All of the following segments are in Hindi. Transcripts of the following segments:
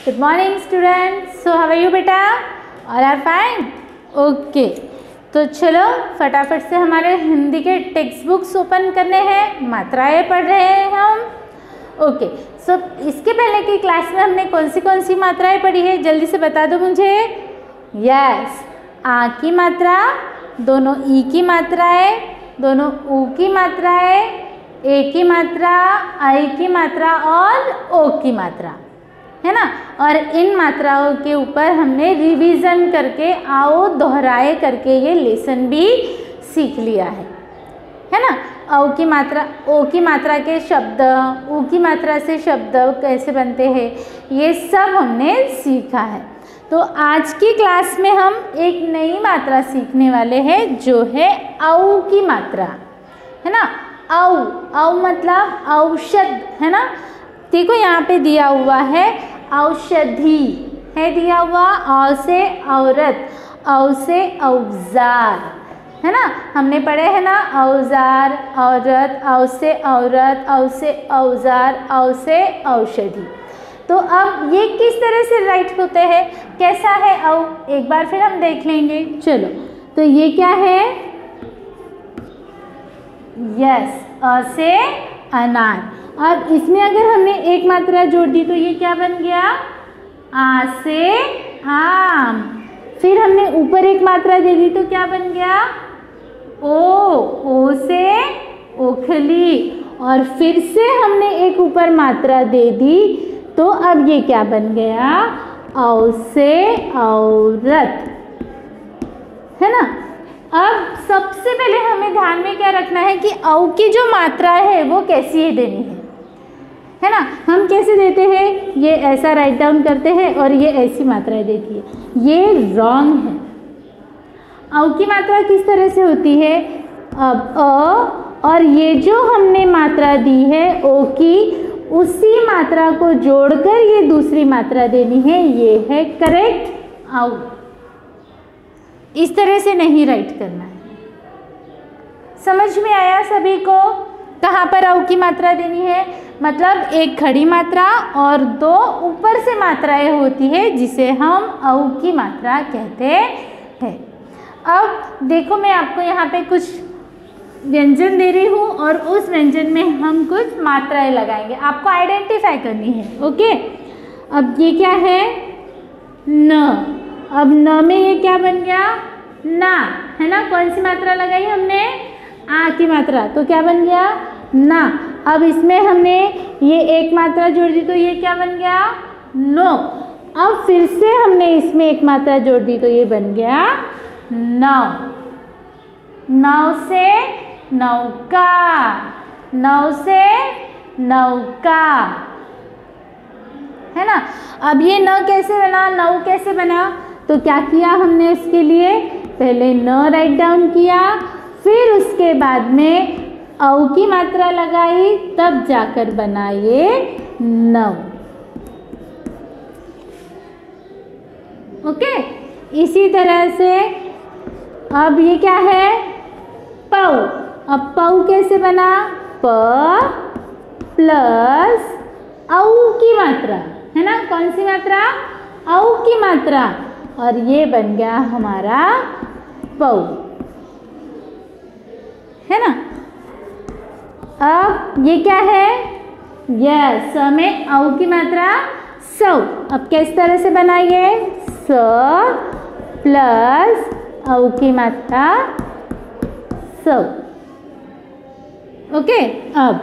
Good morning students. So how are you बेटा? All are fine? Okay. तो चलो फटाफट से हमारे हिंदी के टेक्स्ट बुक्स ओपन करने हैं, मात्राएं पढ़ रहे हैं हम। ओके सो इसके पहले की क्लास में हमने कौन सी मात्राएं पढ़ी है, जल्दी से बता दो मुझे। यस, आ की मात्रा, दोनों ई की मात्राएं, दोनों ऊ की मात्राएं, ए की मात्रा, आई की मात्रा और ओ की मात्रा, है ना। और इन मात्राओं के ऊपर हमने रिवीजन करके आओ दोहराए करके ये लेसन भी सीख लिया है ना। औ की मात्रा, ओ की मात्रा के शब्द, ऊ की मात्रा से शब्द कैसे बनते हैं, ये सब हमने सीखा है। तो आज की क्लास में हम एक नई मात्रा सीखने वाले हैं जो है औ की मात्रा, है ना। औ मतलब औषध, है ना। देखो यहाँ पे दिया हुआ है औषधि है दिया हुआ, औ से औरत, औ से औजार, है ना। हमने पढ़े हैं ना, औजार, औरत, औ से औरत, औ से औजार, औ से औषधि। तो अब ये किस तरह से राइट होते हैं, कैसा है औ, एक बार फिर हम देख लेंगे। चलो तो ये क्या है, यस, अ से अनार। अब इसमें अगर हमने एक मात्रा जोड़ दी तो ये क्या बन गया, आ से आम। फिर हमने ऊपर एक मात्रा दे दी तो क्या बन गया, ओ से ओखली। और फिर से हमने एक ऊपर मात्रा दे दी तो अब ये क्या बन गया, औ से औरत, है ना। अब सबसे पहले हमें ध्यान में क्या रखना है कि औ की जो मात्रा है वो कैसी देनी है ना। हम कैसे देते हैं, ये ऐसा राइट डाउन करते हैं और ये ऐसी मात्राएं देती है, ये रॉन्ग है। औ की मात्रा किस तरह से होती है, अब अ और ये जो हमने मात्रा दी है ओ की, उसी मात्रा को जोड़कर ये दूसरी मात्रा देनी है, ये है करेक्ट औ। इस तरह से नहीं राइट करना है। समझ में आया सभी को, कहाँ पर औ की मात्रा देनी है, मतलब एक खड़ी मात्रा और दो ऊपर से मात्राएं होती है जिसे हम औ की मात्रा कहते हैं। अब देखो मैं आपको यहाँ पे कुछ व्यंजन दे रही हूँ और उस व्यंजन में हम कुछ मात्राएं लगाएंगे, आपको आइडेंटिफाई करनी है। ओके, अब ये क्या है, न। अब न में ये क्या बन गया, ना, है ना। कौन सी मात्रा लगाई हमने, आ की मात्रा, तो क्या बन गया, ना। अब इसमें हमने ये एक मात्रा जोड़ दी तो ये क्या बन गया, नो। अब फिर से हमने इसमें एक मात्रा जोड़ दी तो ये बन गया नौ। नौ से नौका, नौ से नौका, है ना। अब ये न कैसे बना, नौ कैसे बना, तो क्या किया हमने इसके लिए, पहले न राइट डाउन किया, फिर उसके बाद में औ की मात्रा लगाई, तब जाकर बना ये नौ। ओके, इसी तरह से अब ये क्या है, पौ। अब पौ कैसे बना, प प्लस औ की मात्रा, है ना। कौन सी मात्रा, औ की मात्रा, और ये बन गया हमारा पौ, है ना। अब ये क्या है, यस, स में औ की मात्रा सौ। अब किस तरह से बनाइए, स प्लस औ की मात्रा सौ। ओके, अब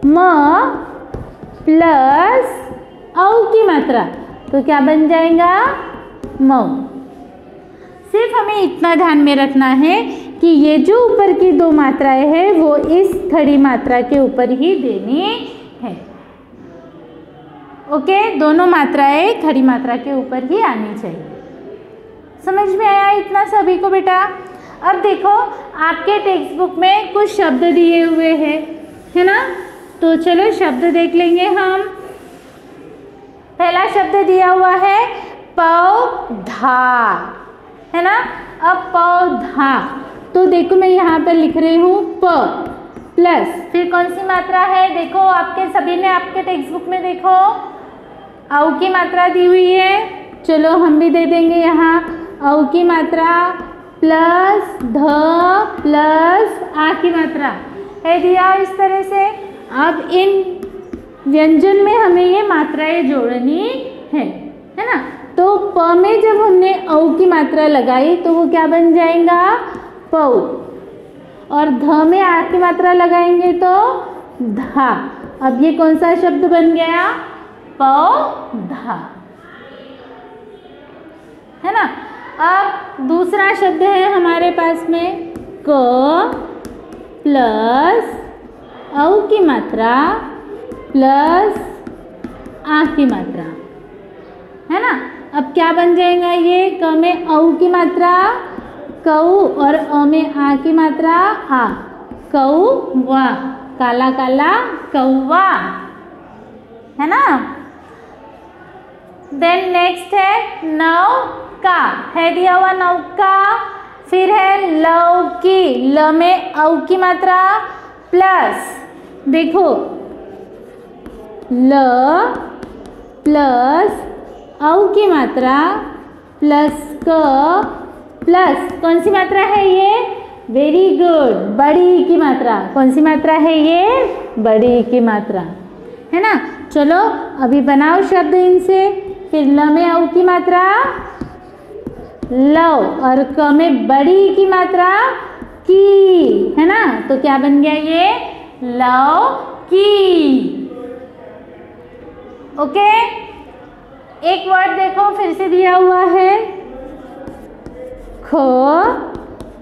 म प्लस औ की मात्रा, तो क्या बन जाएगा, मऊ। सिर्फ हमें इतना ध्यान में रखना है कि ये जो ऊपर की दो मात्राएं हैं वो इस खड़ी मात्रा के ऊपर ही देनी है। ओके, दोनों मात्राएं खड़ी मात्रा के ऊपर ही आनी चाहिए। समझ में आया इतना सभी को बेटा। अब देखो आपके टेक्स्ट बुक में कुछ शब्द दिए हुए हैं, है ना। तो चलो शब्द देख लेंगे हम। पहला शब्द दिया हुआ है पौधा, है ना। अब पौधा, तो देखो मैं यहाँ पर लिख रही हूँ प प्लस, फिर कौन सी मात्रा है, देखो आपके सभी ने आपके टेक्स्ट बुक में देखो औ की मात्रा दी हुई है, चलो हम भी दे देंगे यहाँ औ की मात्रा प्लस ध प्लस आ की मात्रा है दिया इस तरह से। अब इन व्यंजन में हमें ये मात्राएं जोड़नी है ना। तो प में जब हमने औ की मात्रा लगाई तो वो क्या बन जाएगा, पौ, और ध में आ की मात्रा लगाएंगे तो धा। अब ये कौन सा शब्द बन गया, पौधा, है ना। अब दूसरा शब्द है हमारे पास में क प्लस औ की मात्रा प्लस आ की मात्रा, है ना। अब क्या बन जाएगा ये, क में औ की मात्रा कऊ और अ में आ की मात्रा आ, कौवा, काला काला कौवा, है ना। देन नेक्स्ट है नौका, है दिया हुआ नौका। फिर है लौकी, ल में औ की मात्रा प्लस, देखो ल प्लस औ की मात्रा प्लस क प्लस कौन सी मात्रा है ये, वेरी गुड, बड़ी की मात्रा। कौन सी मात्रा है ये, बड़ी की मात्रा, है ना। चलो अभी बनाओ शब्द इनसे। फिर ल में औ की मात्रा लव और क में बड़ी की मात्रा की, है ना। तो क्या बन गया ये, लव की। ओके, एक वर्ड देखो फिर से दिया हुआ है, ख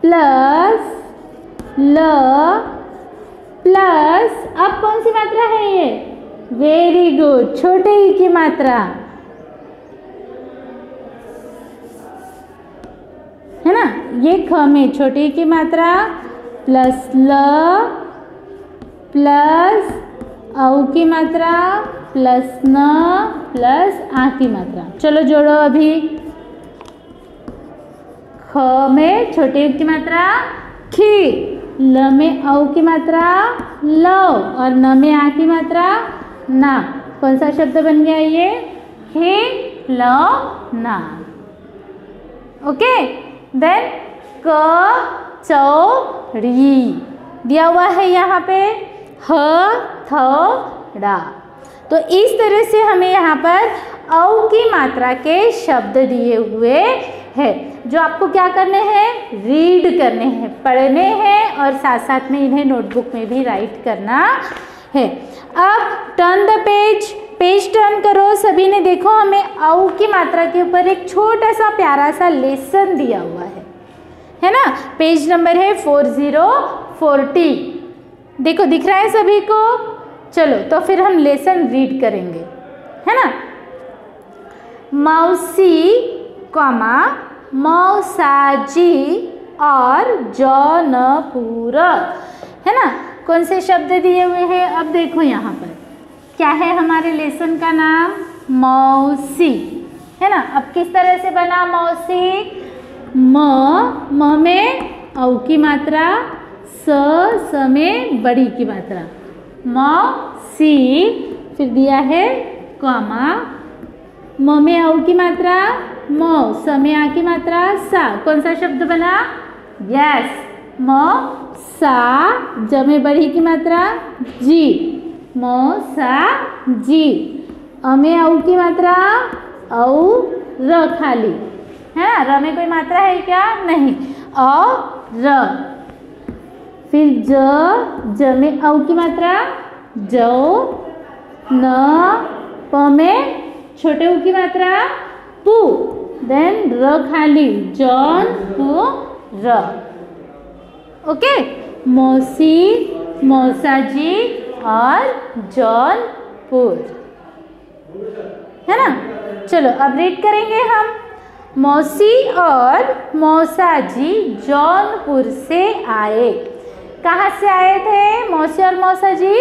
प्लस ल प्लस, अब कौन सी मात्रा है ये, वेरी गुड, छोटे ई की मात्रा, है ना। ये ख में छोटे ई की मात्रा प्लस ल प्लस औ की मात्रा प्लस न प्लस आ की मात्रा। चलो जोड़ो अभी, ख में छोटे की मात्रा खी, ल में औ की मात्रा लव और न में आ की मात्रा ना। कौन सा शब्द बन गया ये, खिलौना। ओके, देन कचौड़ी दिया हुआ है यहाँ पे, हथौड़ा। तो इस तरह से हमें यहाँ पर औ की मात्रा के शब्द दिए हुए हैं, जो आपको क्या करने हैं, रीड करने हैं, पढ़ने हैं और साथ साथ में इन्हें नोटबुक में भी राइट करना है। अब turn the page, page turn करो सभी ने। देखो हमें औ की मात्रा के ऊपर एक छोटा सा प्यारा सा लेसन दिया हुआ है ना। पेज नंबर है 4040। देखो दिख रहा है सभी को। चलो तो फिर हम लेसन रीड करेंगे, है ना। मौसी कॉमा मौसाजी और जौनपुर, है ना। कौन से शब्द दिए हुए हैं, अब देखो यहाँ पर क्या है, हमारे लेसन का नाम मौसी, है ना। अब किस तरह से बना मौसी, म में औ की मात्रा, स में बड़ी की मात्रा, मौसी। फिर दिया है कॉमा, म में औ की मात्रा मौ, स में आ की मात्रा सा। कौन सा शब्द बना, यस, मौसा। ज में बड़ी की मात्रा जी, मौसा जी। अ में औ की मात्रा औ र खाली, है ना। र में कोई मात्रा है क्या, नहीं, औ र। फिर ज में औ की मात्रा जौ, न, प में छोटे उ की मात्रा पू, देन र खाली, जॉन पू र। ओके, मौसी, मौसाजी और जौनपुर, है ना। चलो अब रीड करेंगे हम। मौसी और मौसाजी जौनपुर से आए। कहाँ से आए थे, मौसी और मौसाजी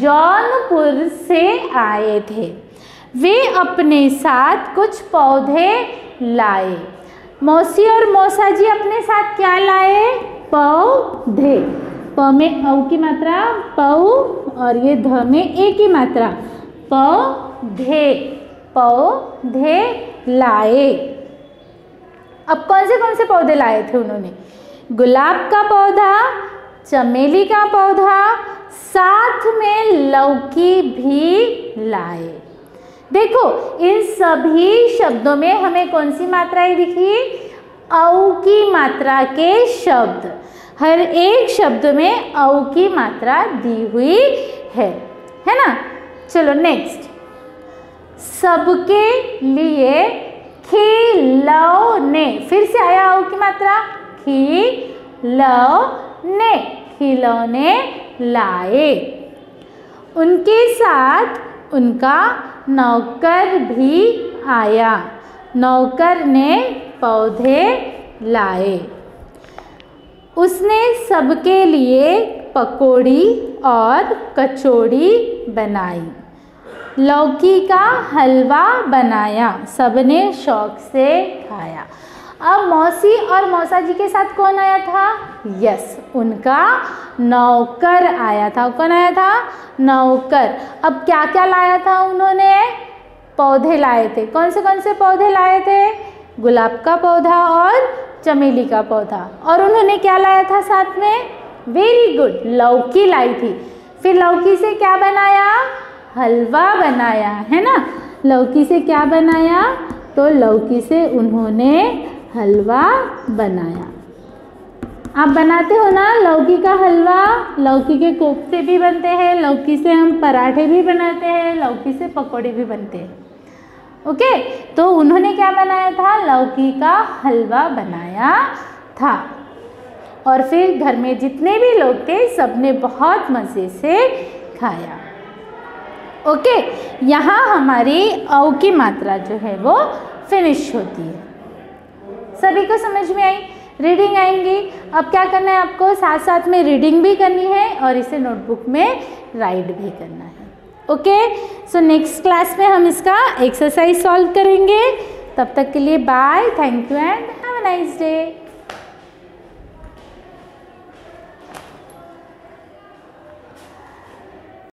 जौनपुर से आए थे। वे अपने साथ कुछ पौधे लाए। मौसी और मौसाजी अपने साथ क्या लाए, पौधे। प में औ की मात्रा पौ और ये ध में ए की मात्रा, पौधे, पौधे लाए। अब कौन से पौधे लाए थे उन्होंने? गुलाब का पौधा, चमेली का पौधा, साथ में लौकी भी लाए। देखो इन सभी शब्दों में हमें कौन सी मात्राएं दिखी? औ की मात्रा के शब्द। हर एक शब्द में औ की मात्रा दी हुई है ना। चलो नेक्स्ट, सबके लिए खिलौने। फिर से आया औ की मात्रा, खिलौने, खिलौने लाए। उनके साथ उनका नौकर भी आया। नौकर ने पौधे लाए। उसने सबके लिए पकौड़ी और कचौड़ी बनाई। लौकी का हलवा बनाया। सबने शौक से खाया। अब मौसी और मौसा जी के साथ कौन आया था? यस, उनका नौकर आया था। कौन आया था? नौकर। अब क्या क्या लाया था उन्होंने? पौधे लाए थे। कौन से पौधे लाए थे? गुलाब का पौधा और चमेली का पौधा। और उन्होंने क्या लाया था साथ में? वेरी गुड, लौकी लाई थी। फिर लौकी से क्या बनाया? हलवा बनाया, है ना। लौकी से क्या बनाया? तो लौकी से उन्होंने हलवा बनाया। आप बनाते हो ना लौकी का हलवा? लौकी के कोफ्ते भी बनते हैं, लौकी से हम पराठे भी बनाते हैं, लौकी से पकौड़े भी बनते हैं। ओके, तो उन्होंने क्या बनाया था? लौकी का हलवा बनाया था। और फिर घर में जितने भी लोग थे सबने बहुत मज़े से खाया। ओके, यहाँ हमारी औ की मात्रा जो है वो फिनिश होती है। सभी को समझ में आई? रीडिंग आएंगी। अब क्या करना है आपको? साथ साथ में रीडिंग भी करनी है और इसे नोटबुक में राइट भी करना है। ओके, सो नेक्स्ट क्लास में हम इसका एक्सरसाइज सॉल्व करेंगे। तब तक के लिए bye, thank you and have a nice day.